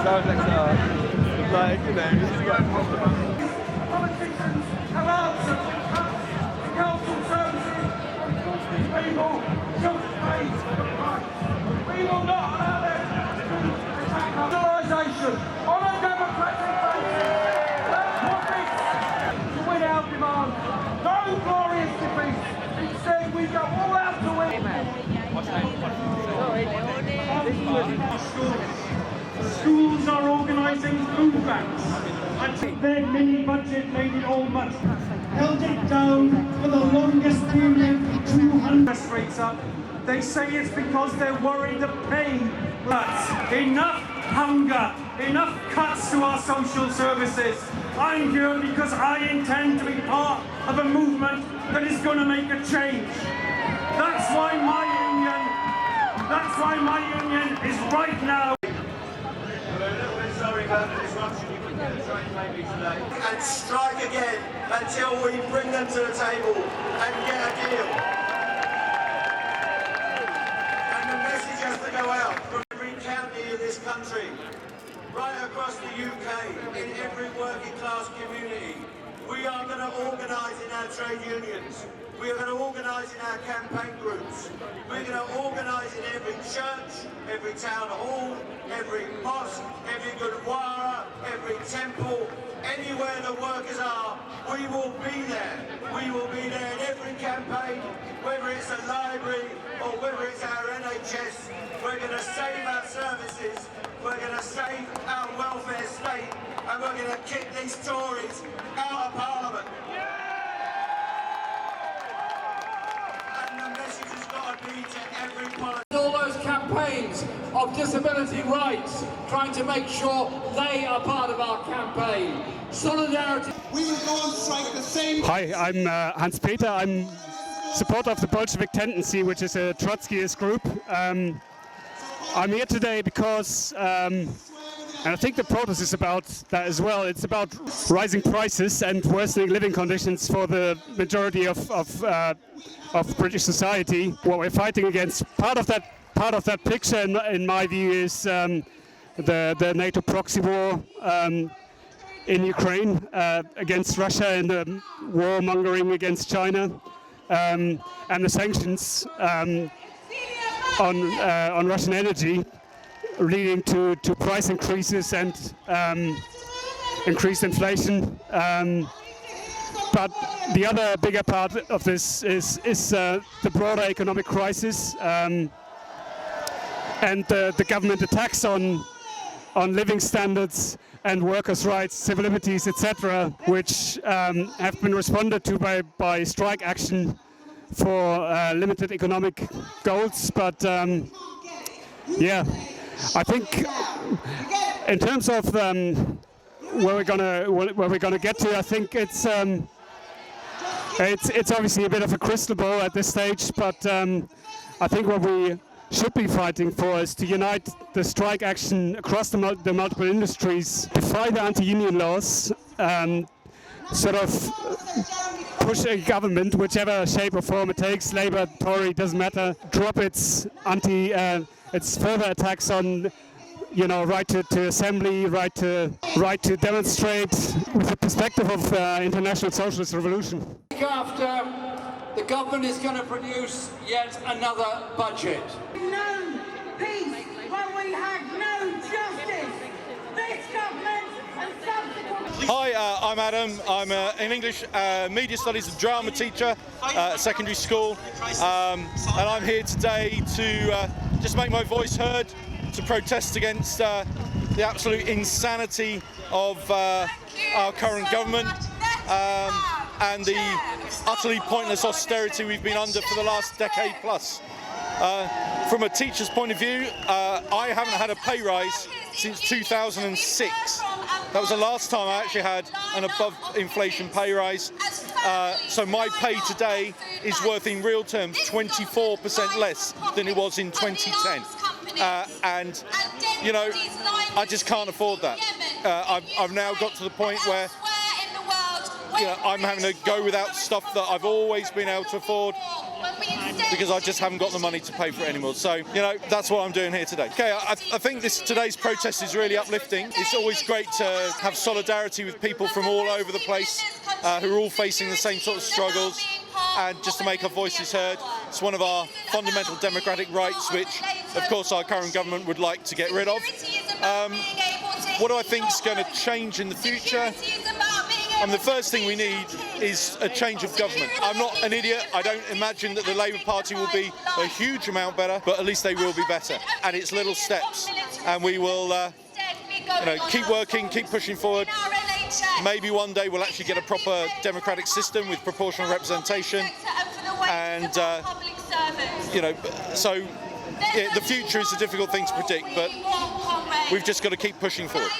sounds like you know, this is like Politicians have answered the council services these people should pay the price. We will not allow them to attack our civilization on a democratic basis. Profits to win our demand. No glorious defeat. Instead, we go all out to win. Schools are organising food banks. And their mini budget made it all much. Held it down for the longest period, 200 rates up. They say it's because they're worried the pay. But enough hunger, enough cuts to our social services. I'm here because I intend to be part of a movement that is going to make a change. That's why my union is right now. Sorry about the disruption. You couldn't get the train maybe today. And strike again until we bring them to the table and get a deal. And the message has to go out from every county in this country, right across the UK, in every working class community. We are going to organise in our trade unions. We are going to organise in our campaign groups. We're going to organise in every church, every town hall, every mosque, every gurdwara, every temple, anywhere the workers are, we will be there. We will be there in every campaign, whether it's a library or whether it's our NHS. We're going to save our services, we're going to save our welfare state, and we're going to kick these Tories out of Parliament. All those campaigns of disability rights, trying to make sure they are part of our campaign. Solidarity. We will go on strike the same. Hi, I'm Hans Peter. I'm supporter of the Bolshevik Tendency, which is a Trotskyist group. I'm here today because, and I think the protest is about that as well. It's about rising prices and worsening living conditions for the majority of British society. What we're fighting against, part of that picture, in my view, is the NATO proxy war in Ukraine against Russia and the warmongering against China, and the sanctions on Russian energy, leading to price increases and increased inflation. But the other bigger part of this is the broader economic crisis and the government attacks on living standards and workers' rights, civil liberties, etc., which have been responded to by strike action for limited economic goals. But yeah, I think in terms of where we're gonna get to, I think it's obviously a bit of a crystal ball at this stage, but I think what we should be fighting for is to unite the strike action across the multiple industries, defy the anti-union laws, sort of push a government, whichever shape or form it takes, Labour, Tory, doesn't matter, drop its further attacks on, right to assembly, right to demonstrate, with the perspective of international socialist revolution. After, the government is going to produce yet another budget. No peace when we have no justice. This government and subsequent... Hi, I'm Adam. I'm an English Media Studies and Drama teacher at secondary school, and I'm here today to just make my voice heard, to protest against the absolute insanity of our current government and the utterly pointless austerity we've been under for the last decade plus. From a teacher's point of view, I haven't had a pay rise since 2006. That was the last time I actually had an above inflation pay rise. So my pay today is worth in real terms 24% less than it was in 2010. And, I just can't afford that. I've now got to the point where I'm having to go without stuff that I've always been able to afford. because I just haven't got the money to pay for it anymore. So, you know, that's what I'm doing here today. Okay, I think today's protest is really uplifting. It's always great to have solidarity with people from all over the place who are all facing the same sort of struggles, and just to make our voices heard. It's one of our fundamental democratic rights, which, of course, our current government would like to get rid of. What do I think is going to change in the future? And the first thing we need is a change of government. I'm not an idiot. I don't imagine that the Labour Party will be a huge amount better, but at least they will be better. And it's little steps. And we will keep working, keep pushing forward. Maybe one day we'll actually get a proper democratic system with proportional representation. And, so the future is a difficult thing to predict, but we've just got to keep pushing forward.